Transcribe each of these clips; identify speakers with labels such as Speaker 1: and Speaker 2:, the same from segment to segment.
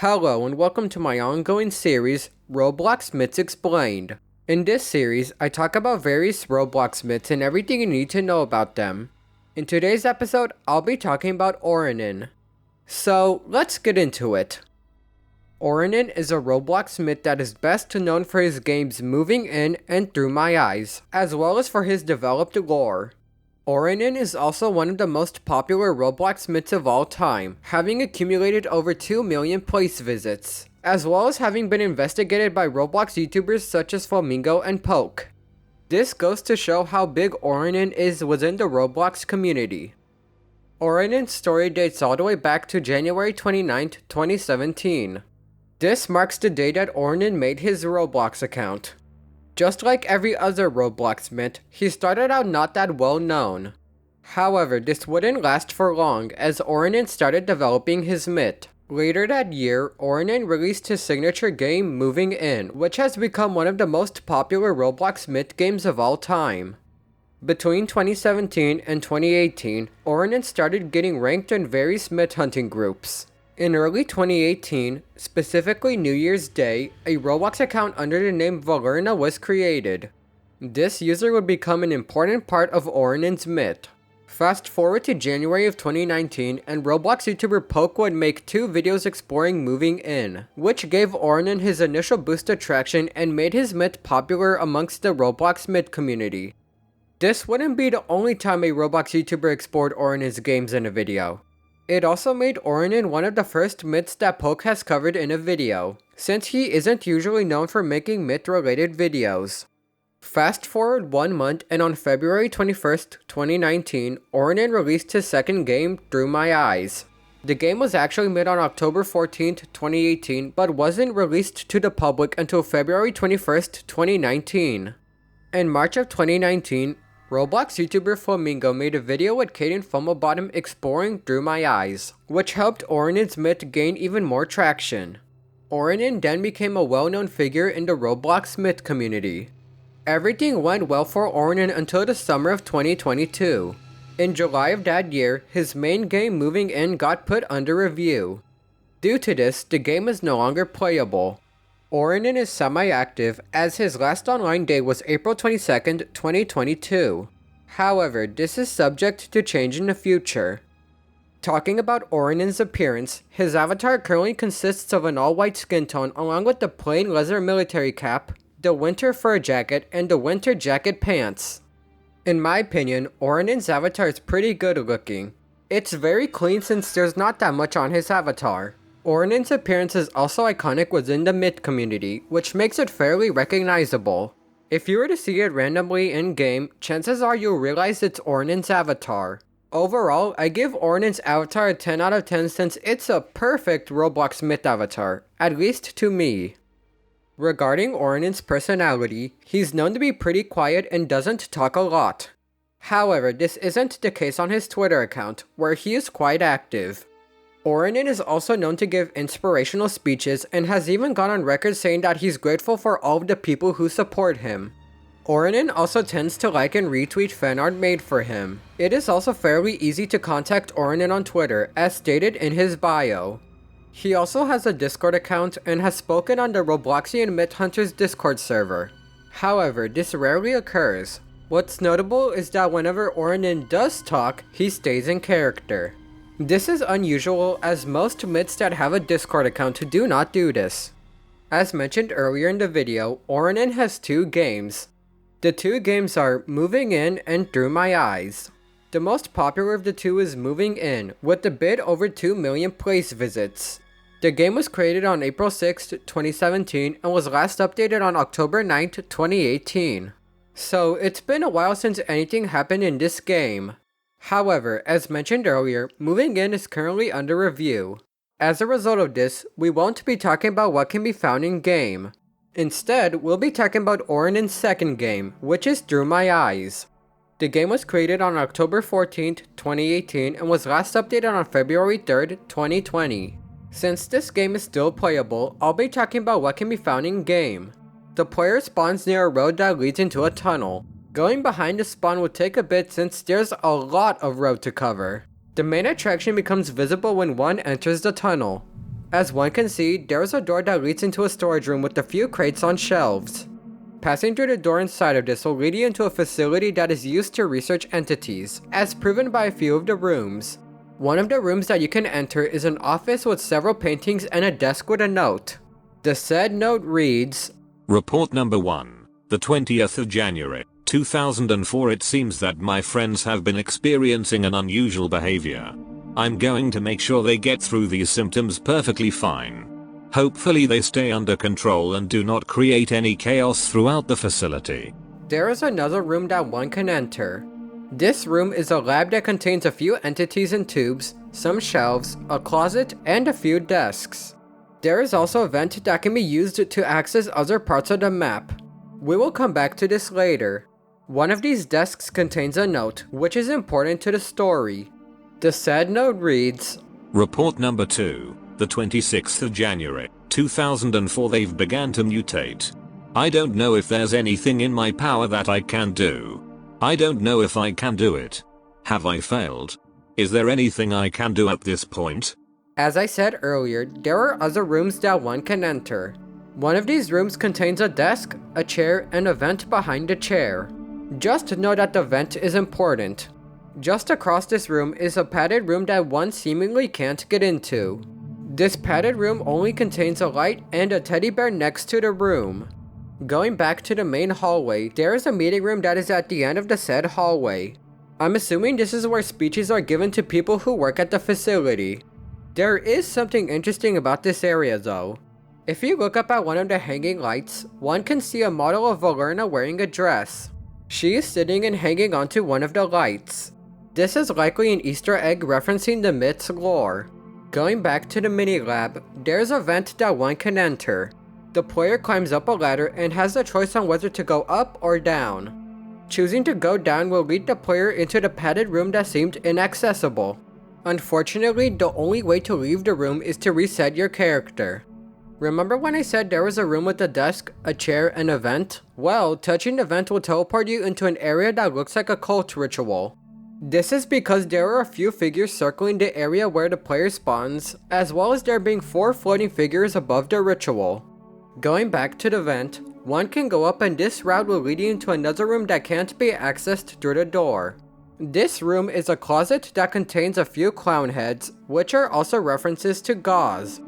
Speaker 1: Hello and welcome to my ongoing series, Roblox Myths Explained. In this series, I talk about various Roblox myths and everything you need to know about them. In today's episode, I'll be talking about Oranin. So, let's get into it. Oranin is a Roblox myth that is best known for his games Moving In and Through My Eyes, as well as for his developed lore. Oranin is also one of the most popular Roblox myths of all time, having accumulated over 2 million place visits, as well as having been investigated by Roblox YouTubers such as Flamingo and Poke. This goes to show how big Oranin is within the Roblox community. Oranin's story dates all the way back to January 29, 2017. This marks the day that Oranin made his Roblox account. Just like every other Roblox myth, he started out not that well known. However, this wouldn't last for long as Oranin started developing his myth. Later that year, Oranin released his signature game Moving In, which has become one of the most popular Roblox myth games of all time. Between 2017 and 2018, Oranin started getting ranked in various myth hunting groups. In early 2018, specifically New Year's Day, a Roblox account under the name Valerna was created. This user would become an important part of Oranin's myth. Fast forward to January of 2019, and Roblox YouTuber Poke would make 2 videos exploring Moving In, which gave Oranin his initial boost of traction and made his myth popular amongst the Roblox myth community. This wouldn't be the only time a Roblox YouTuber explored Oranin's games in a video. It also made Oranin one of the first myths that Poke has covered in a video, since he isn't usually known for making myth-related videos. Fast forward 1 month, and on February 21st, 2019, Oranin released his second game, Through My Eyes. The game was actually made on October 14th, 2018, but wasn't released to the public until February 21st, 2019. In March of 2019, Roblox YouTuber Flamingo made a video with Caden Fumblebottom exploring Through My Eyes, which helped Oranin's myth gain even more traction. Oranin then became a well-known figure in the Roblox myth community. Everything went well for Oranin until the summer of 2022. In July of that year, his main game Moving In got put under review. Due to this, the game is no longer playable. Oranin is semi-active, as his last online day was April 22nd, 2022. However, this is subject to change in the future. Talking about Oranin's appearance, his avatar currently consists of an all-white skin tone along with the plain leather military cap, the winter fur jacket, and the winter jacket pants. In my opinion, Oranin's avatar is pretty good looking. It's very clean since there's not that much on his avatar. Oranin's appearance is also iconic within the myth community, which makes it fairly recognizable. If you were to see it randomly in-game, chances are you'll realize it's Oranin's avatar. Overall, I give Oranin's avatar a 10 out of 10 since it's a perfect Roblox myth avatar, at least to me. Regarding Oranin's personality, he's known to be pretty quiet and doesn't talk a lot. However, this isn't the case on his Twitter account, where he is quite active. Oranin is also known to give inspirational speeches and has even gone on record saying that he's grateful for all of the people who support him. Oranin also tends to like and retweet fan art made for him. It is also fairly easy to contact Oranin on Twitter, as stated in his bio. He also has a Discord account and has spoken on the Robloxian Myth Hunters Discord server. However, this rarely occurs. What's notable is that whenever Oranin does talk, he stays in character. This is unusual as most myths that have a Discord account do not do this. As mentioned earlier in the video, Oranin has 2 games. The 2 games are Moving In and Through My Eyes. The most popular of the 2 is Moving In, with a bit over 2 million place visits. The game was created on April 6, 2017 and was last updated on October 9, 2018. So it's been a while since anything happened in this game. However, as mentioned earlier, Moving In is currently under review. As a result of this, we won't be talking about what can be found in-game. Instead, we'll be talking about Oranin's second game, which is Through My Eyes. The game was created on October 14th, 2018 and was last updated on February 3rd, 2020. Since this game is still playable, I'll be talking about what can be found in-game. The player spawns near a road that leads into a tunnel. Going behind the spawn would take a bit since there's a lot of road to cover. The main attraction becomes visible when one enters the tunnel. As one can see, there is a door that leads into a storage room with a few crates on shelves. Passing through the door inside of this will lead you into a facility that is used to research entities, as proven by a few of the rooms. One of the rooms that you can enter is an office with several paintings and a desk with a note. The said note reads,
Speaker 2: Report number 1. The 20th of January, 2004. It seems that my friends have been experiencing an unusual behavior. I'm going to make sure they get through these symptoms perfectly fine. Hopefully they stay under control and do not create any chaos throughout the facility.
Speaker 1: There is another room that one can enter. This room is a lab that contains a few entities and tubes, some shelves, a closet, and a few desks. There is also a vent that can be used to access other parts of the map. We will come back to this later. One of these desks contains a note, which is important to the story. The said note reads,
Speaker 2: Report number 2. The 26th of January, 2004. They've began to mutate. I don't know if there's anything in my power that I can do. I don't know if I can do it. Have I failed? Is there anything I can do at this point?
Speaker 1: As I said earlier, there are other rooms that one can enter. One of these rooms contains a desk, a chair, and a vent behind the chair. Just know that the vent is important. Just across this room is a padded room that one seemingly can't get into. This padded room only contains a light and a teddy bear next to the room. Going back to the main hallway, there is a meeting room that is at the end of the said hallway. I'm assuming this is where speeches are given to people who work at the facility. There is something interesting about this area though. If you look up at one of the hanging lights, one can see a model of Valerna wearing a dress. She is sitting and hanging onto one of the lights. This is likely an Easter egg referencing the myth's lore. Going back to the mini lab, there's a vent that one can enter. The player climbs up a ladder and has the choice on whether to go up or down. Choosing to go down will lead the player into the padded room that seemed inaccessible. Unfortunately, the only way to leave the room is to reset your character. Remember when I said there was a room with a desk, a chair, and a vent? Well, touching the vent will teleport you into an area that looks like a cult ritual. This is because there are a few figures circling the area where the player spawns, as well as there being 4 floating figures above the ritual. Going back to the vent, one can go up and this route will lead you into another room that can't be accessed through the door. This room is a closet that contains a few clown heads, which are also references to gauze.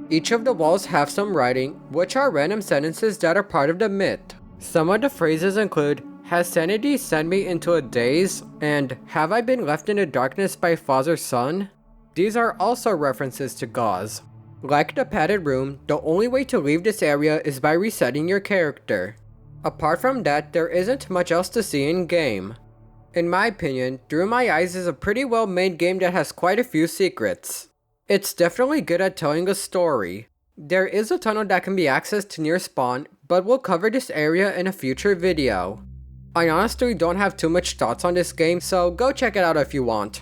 Speaker 1: Each of the walls have some writing, which are random sentences that are part of the myth. Some of the phrases include, "Has sanity sent me into a daze?" and "Have I been left in the darkness by father's son?" These are also references to gauze. Like the padded room, the only way to leave this area is by resetting your character. Apart from that, there isn't much else to see in game. In my opinion, Through My Eyes is a pretty well made game that has quite a few secrets. It's definitely good at telling a story. There is a tunnel that can be accessed near spawn, but we'll cover this area in a future video. I honestly don't have too much thoughts on this game, so go check it out if you want.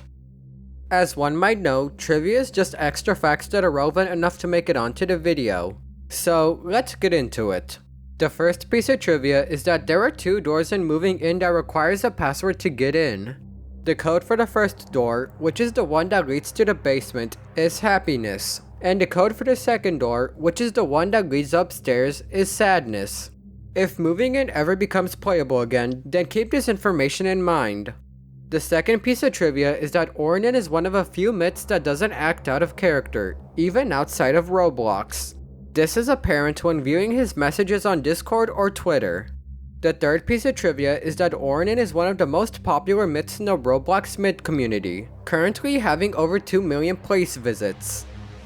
Speaker 1: As one might know, trivia is just extra facts that are relevant enough to make it onto the video. So let's get into it. The first piece of trivia is that there are 2 doors in Moving In that requires a password to get in. The code for the first door, which is the one that leads to the basement, is happiness, and the code for the second door, which is the one that leads upstairs, is sadness. If Moving In ever becomes playable again, then keep this information in mind. The second piece of trivia is that Orinin is one of a few myths that doesn't act out of character, even outside of Roblox. This is apparent when viewing his messages on Discord or Twitter. The third piece of trivia is that Orinin is one of the most popular myths in the Roblox myth community, currently having over 2 million place visits.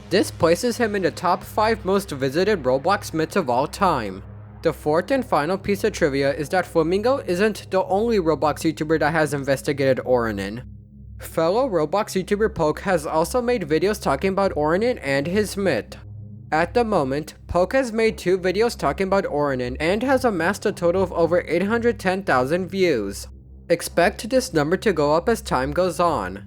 Speaker 1: This places him in the top 5 most visited Roblox myths of all time. The fourth and final piece of trivia is that Flamingo isn't the only Roblox YouTuber that has investigated Orinin. Fellow Roblox YouTuber Poke has also made videos talking about Orinin and his myth. At the moment, Poke has made 2 videos talking about Orinin and has amassed a total of over 810,000 views. Expect this number to go up as time goes on.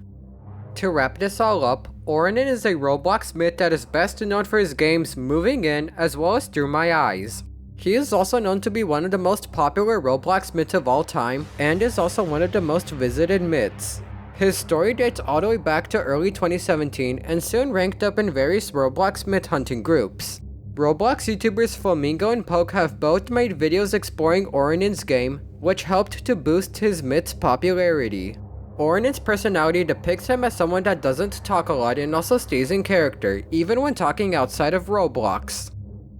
Speaker 1: To wrap this all up, Orinin is a Roblox myth that is best known for his games Moving In as well as Through My Eyes. He is also known to be one of the most popular Roblox myths of all time, and is also one of the most visited myths. His story dates all the way back to early 2017 and soon ranked up in various Roblox myth hunting groups. Roblox YouTubers Flamingo and Poke have both made videos exploring Oranin's game, which helped to boost his myth's popularity. Oranin's personality depicts him as someone that doesn't talk a lot and also stays in character, even when talking outside of Roblox.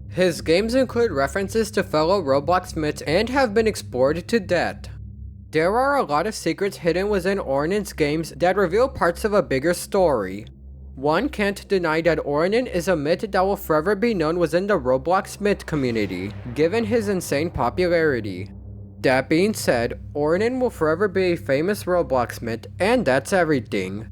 Speaker 1: His games include references to fellow Roblox myths and have been explored to death. There are a lot of secrets hidden within Oranin's games that reveal parts of a bigger story. One can't deny that Oranin is a myth that will forever be known within the Roblox myth community, given his insane popularity. That being said, Oranin will forever be a famous Roblox myth, and that's everything.